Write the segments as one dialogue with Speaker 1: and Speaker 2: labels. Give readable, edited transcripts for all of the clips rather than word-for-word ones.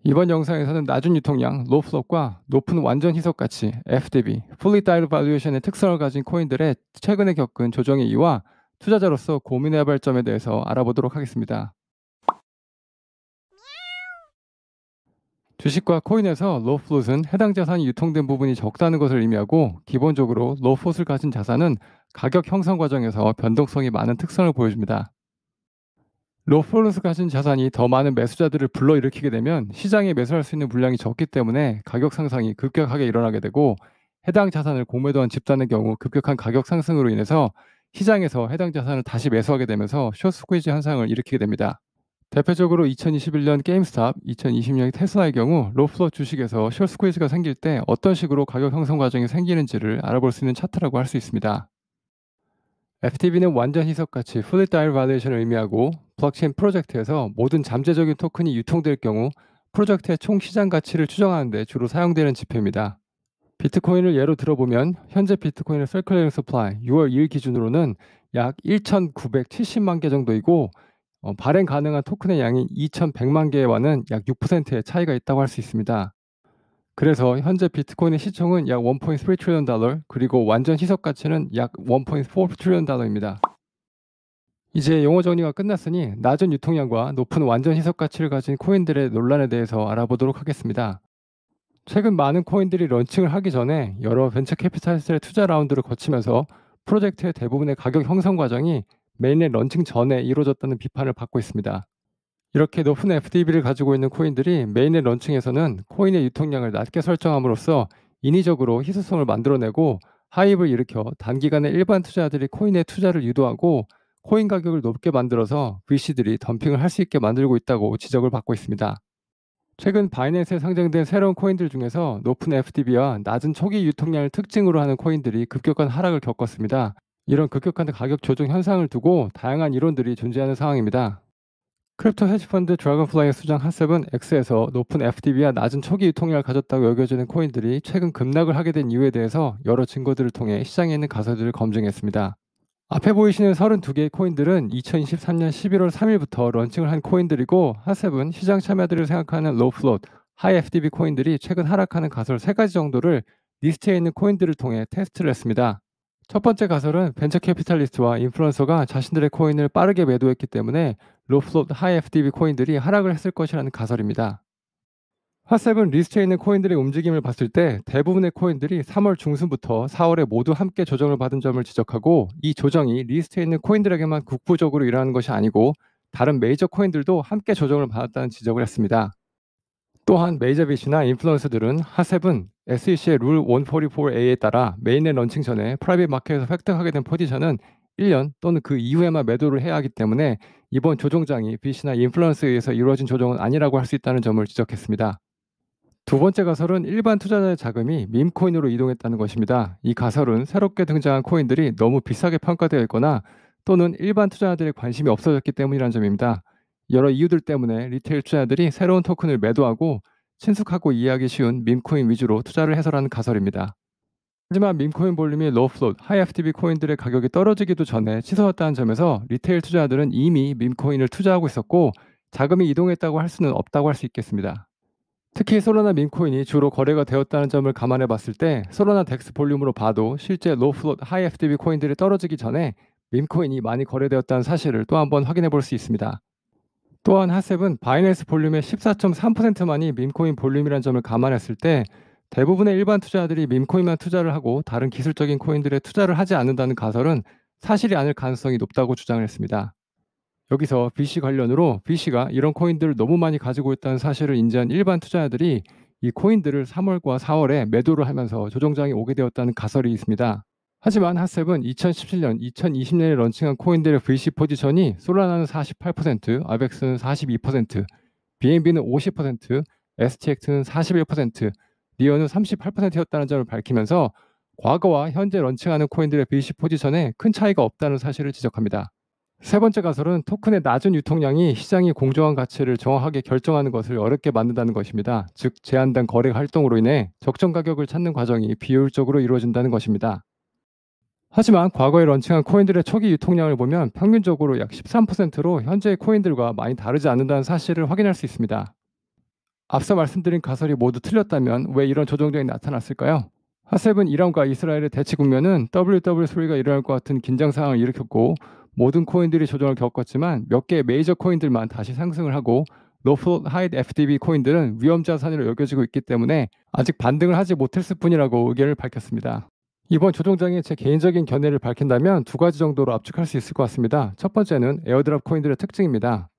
Speaker 1: 이번 영상에서는 낮은 유통량, low float과 높은 완전 희석 가치, FDB, Fully Diluted Valuation의 특성을 가진 코인들의 최근에 겪은 조정의 이유와 투자자로서 고민해야 할 점에 대해서 알아보도록 하겠습니다. 주식과 코인에서 low float은 해당 자산이 유통된 부분이 적다는 것을 의미하고, 기본적으로 low float을 가진 자산은 가격 형성 과정에서 변동성이 많은 특성을 보여줍니다. 로플러스 가진 자산이 더 많은 매수자들을 불러일으키게 되면 시장에 매수할 수 있는 물량이 적기 때문에 가격 상승이 급격하게 일어나게 되고, 해당 자산을 공매도한 집단의 경우 급격한 가격 상승으로 인해서 시장에서 해당 자산을 다시 매수하게 되면서 숏스퀴즈 현상을 일으키게 됩니다. 대표적으로 2021년 게임스탑, 2020년 테슬라의 경우 로플러 주식에서 숏스퀴즈가 생길 때 어떤 식으로 가격 형성 과정이 생기는지를 알아볼 수 있는 차트라고 할 수 있습니다. FTB는 완전 희석 가치 (Fully Diluted Valuation을) 의미하고, 블록체인 프로젝트에서 모든 잠재적인 토큰이 유통될 경우 프로젝트의 총 시장 가치를 추정하는 데 주로 사용되는 지표입니다. 비트코인을 예로 들어보면 현재 비트코인의 Circulating Supply 6월 2일 기준으로는 약 1,970만 개 정도이고, 발행 가능한 토큰의 양이 2,100만 개와는 약 6%의 차이가 있다고 할 수 있습니다. 그래서 현재 비트코인의 시총은 약 1.3 트릴리언 달러, 그리고 완전 희석 가치는 약 1.4 트릴리언 달러입니다. 이제 용어 정리가 끝났으니 낮은 유통량과 높은 완전 희석 가치를 가진 코인들의 논란에 대해서 알아보도록 하겠습니다. 최근 많은 코인들이 런칭을 하기 전에 여러 벤처 캐피탈리스트의 투자 라운드를 거치면서 프로젝트의 대부분의 가격 형성 과정이 메인넷 런칭 전에 이루어졌다는 비판을 받고 있습니다. 이렇게 높은 FDB를 가지고 있는 코인들이 메인넷 런칭에서는 코인의 유통량을 낮게 설정함으로써 인위적으로 희소성을 만들어내고 하입을 일으켜 단기간에 일반 투자자들이 코인에 투자를 유도하고 코인 가격을 높게 만들어서 VC들이 덤핑을 할 수 있게 만들고 있다고 지적을 받고 있습니다. 최근 바이낸스에 상장된 새로운 코인들 중에서 높은 FDB와 낮은 초기 유통량을 특징으로 하는 코인들이 급격한 하락을 겪었습니다. 이런 급격한 가격 조정 현상을 두고 다양한 이론들이 존재하는 상황입니다. 크립토 헤지펀드 드래곤플라이의 수장 핫셉은 X에서 높은 FDB와 낮은 초기 유통량을 가졌다고 여겨지는 코인들이 최근 급락을 하게 된 이유에 대해서 여러 증거들을 통해 시장에 있는 가설들을 검증했습니다. 앞에 보이시는 32개의 코인들은 2023년 11월 3일부터 런칭을 한 코인들이고, 핫셉은 시장 참여들을 생각하는 로우 플롯, 하이 FDB 코인들이 최근 하락하는 가설 3가지 정도를 리스트에 있는 코인들을 통해 테스트를 했습니다. 첫 번째 가설은 벤처 캐피탈리스트와 인플루언서가 자신들의 코인을 빠르게 매도했기 때문에 로우 플롯, 하이 FDB 코인들이 하락을 했을 것이라는 가설입니다. 핫셉은 리스트에 있는 코인들의 움직임을 봤을 때 대부분의 코인들이 3월 중순부터 4월에 모두 함께 조정을 받은 점을 지적하고, 이 조정이 리스트에 있는 코인들에게만 국부적으로 일어나는 것이 아니고 다른 메이저 코인들도 함께 조정을 받았다는 지적을 했습니다. 또한 메이저빗이나 인플루언서들은 핫셉은 SEC의 룰 144A에 따라 메인넷 런칭 전에 프라이빗 마켓에서 획득하게 된 포지션은 1년 또는 그 이후에만 매도를 해야 하기 때문에 이번 조정장이 빗이나 인플루언서에 의해서 이루어진 조정은 아니라고 할 수 있다는 점을 지적했습니다. 두 번째 가설은 일반 투자자의 자금이 밈코인으로 이동했다는 것입니다. 이 가설은 새롭게 등장한 코인들이 너무 비싸게 평가되어 있거나 또는 일반 투자자들의 관심이 없어졌기 때문이라는 점입니다. 여러 이유들 때문에 리테일 투자자들이 새로운 토큰을 매도하고 친숙하고 이해하기 쉬운 밈코인 위주로 투자를 해서라는 가설입니다. 하지만 밈코인 볼륨이 로우 플롯, 하이 FTB 코인들의 가격이 떨어지기도 전에 치솟았다는 점에서 리테일 투자자들은 이미 밈코인을 투자하고 있었고 자금이 이동했다고 할 수는 없다고 할 수 있겠습니다. 특히 솔라나 밈코인이 주로 거래가 되었다는 점을 감안해 봤을 때 솔라나 덱스 볼륨으로 봐도 실제 로우 플롯, 하이 FTB 코인들이 떨어지기 전에 밈코인이 많이 거래되었다는 사실을 또 한번 확인해 볼 수 있습니다. 또한 핫셉은 바이낸스 볼륨의 14.3%만이 밈코인 볼륨이라는 점을 감안했을 때 대부분의 일반 투자자들이 밈코인만 투자를 하고 다른 기술적인 코인들에 투자를 하지 않는다는 가설은 사실이 아닐 가능성이 높다고 주장을 했습니다. 여기서 BC 관련으로 BC가 이런 코인들을 너무 많이 가지고 있다는 사실을 인지한 일반 투자자들이 이 코인들을 3월과 4월에 매도를 하면서 조정장이 오게 되었다는 가설이 있습니다. 하지만 핫셉은 2017년, 2020년에 런칭한 코인들의 VC 포지션이 솔라나는 48%, 아벡스는 42%, BNB는 50%, STX는 41%, 니어는 38%였다는 점을 밝히면서 과거와 현재 런칭하는 코인들의 VC 포지션에 큰 차이가 없다는 사실을 지적합니다. 세 번째 가설은 토큰의 낮은 유통량이 시장의 공정한 가치를 정확하게 결정하는 것을 어렵게 만든다는 것입니다. 즉, 제한된 거래 활동으로 인해 적정 가격을 찾는 과정이 비효율적으로 이루어진다는 것입니다. 하지만 과거에 런칭한 코인들의 초기 유통량을 보면 평균적으로 약 13%로 현재의 코인들과 많이 다르지 않는다는 사실을 확인할 수 있습니다. 앞서 말씀드린 가설이 모두 틀렸다면 왜 이런 조정장이 나타났을까요? 하셉은 이란과 이스라엘의 대치 국면은 WW3가 일어날 것 같은 긴장 상황을 일으켰고 모든 코인들이 조정을 겪었지만 몇 개의 메이저 코인들만 다시 상승을 하고 로프 하이드 FDB 코인들은 위험 자산으로 여겨지고 있기 때문에 아직 반등을 하지 못했을 뿐이라고 의견을 밝혔습니다. 이번 조정장에 제 개인적인 견해를 밝힌다면 두 가지 정도로 압축할 수 있을 것 같습니다. 첫 번째는 에어드랍 코인들의 특징입니다.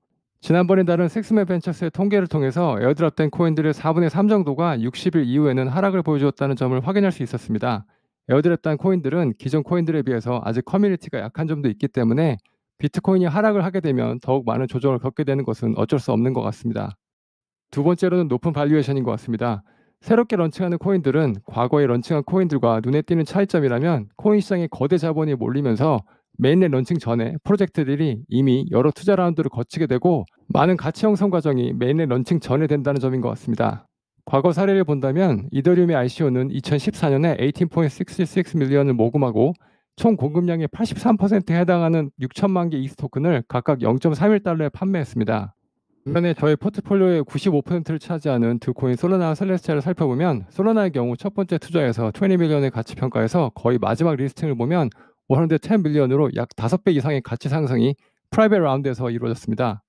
Speaker 1: 지난번에 다룬 섹스맨 벤처스의 통계를 통해서 에어드랍된 코인들의 4분의 3 정도가 60일 이후에는 하락을 보여주었다는 점을 확인할 수 있었습니다. 에어드랍된 코인들은 기존 코인들에 비해서 아직 커뮤니티가 약한 점도 있기 때문에 비트코인이 하락을 하게 되면 더욱 많은 조정을 겪게 되는 것은 어쩔 수 없는 것 같습니다. 두 번째로는 높은 발리에이션인 것 같습니다. 새롭게 런칭하는 코인들은 과거에 런칭한 코인들과 눈에 띄는 차이점이라면 코인 시장에 거대 자본이 몰리면서 메인넷 런칭 전에 프로젝트들이 이미 여러 투자 라운드를 거치게 되고 많은 가치 형성 과정이 메인넷 런칭 전에 된다는 점인 것 같습니다. 과거 사례를 본다면 이더리움의 ICO는 2014년에 18.66 밀리언을 모금하고 총 공급량의 83%에 해당하는 6천만 개 이스 토큰을 각각 0.31달러에 판매했습니다. 반면에 저의 포트폴리오의 95%를 차지하는 두 코인 솔라나와 셀레스티아를 살펴보면 솔라나의 경우 첫 번째 투자에서 20 밀리언의 가치 평가에서 거의 마지막 리스팅을 보면 110 밀리언으로 약 5배 이상의 가치 상승이 프라이빗 라운드에서 이루어졌습니다.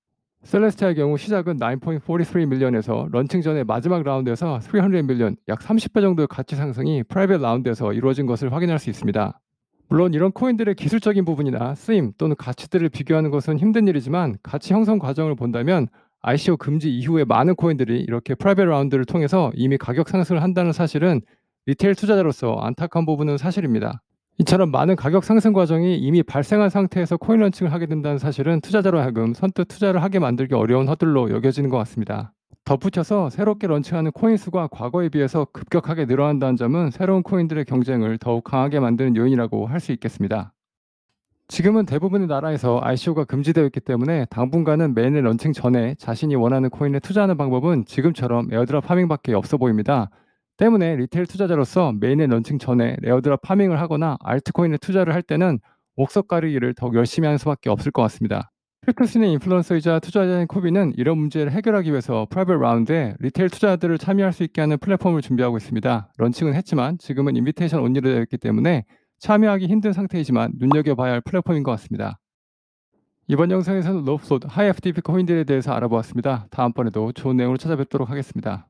Speaker 1: 셀레스티아의 경우 시작은 9.43 밀리언에서 런칭 전의 마지막 라운드에서 300 밀리언, 약 30배 정도의 가치 상승이 프라이빗 라운드에서 이루어진 것을 확인할 수 있습니다. 물론 이런 코인들의 기술적인 부분이나 쓰임 또는 가치들을 비교하는 것은 힘든 일이지만 가치 형성 과정을 본다면 ICO 금지 이후에 많은 코인들이 이렇게 프라이빗 라운드를 통해서 이미 가격 상승을 한다는 사실은 리테일 투자자로서 안타까운 부분은 사실입니다. 이처럼 많은 가격 상승 과정이 이미 발생한 상태에서 코인 런칭을 하게 된다는 사실은 투자자로 하여금 선뜻 투자를 하게 만들기 어려운 허들로 여겨지는 것 같습니다. 덧붙여서 새롭게 런칭하는 코인 수가 과거에 비해서 급격하게 늘어난다는 점은 새로운 코인들의 경쟁을 더욱 강하게 만드는 요인이라고 할 수 있겠습니다. 지금은 대부분의 나라에서 ICO가 금지되어 있기 때문에 당분간은 메인넷 런칭 전에 자신이 원하는 코인에 투자하는 방법은 지금처럼 에어드랍 파밍밖에 없어 보입니다. 때문에 리테일 투자자로서 메인넷 런칭 전에 에어드랍 파밍을 하거나 알트코인에 투자를 할 때는 옥석 가리기를 더욱 열심히 하는 수밖에 없을 것 같습니다. 크립토신의 인플루언서이자 투자자인 코비는 이런 문제를 해결하기 위해서 프라이빗 라운드에 리테일 투자자들을 참여할 수 있게 하는 플랫폼을 준비하고 있습니다. 런칭은 했지만 지금은 인비테이션 온리로 되어 있기 때문에 참여하기 힘든 상태이지만 눈여겨봐야 할 플랫폼인 것 같습니다. 이번 영상에서는 로프소드, 하이 FTP 코인들에 대해서 알아보았습니다. 다음번에도 좋은 내용으로 찾아뵙도록 하겠습니다.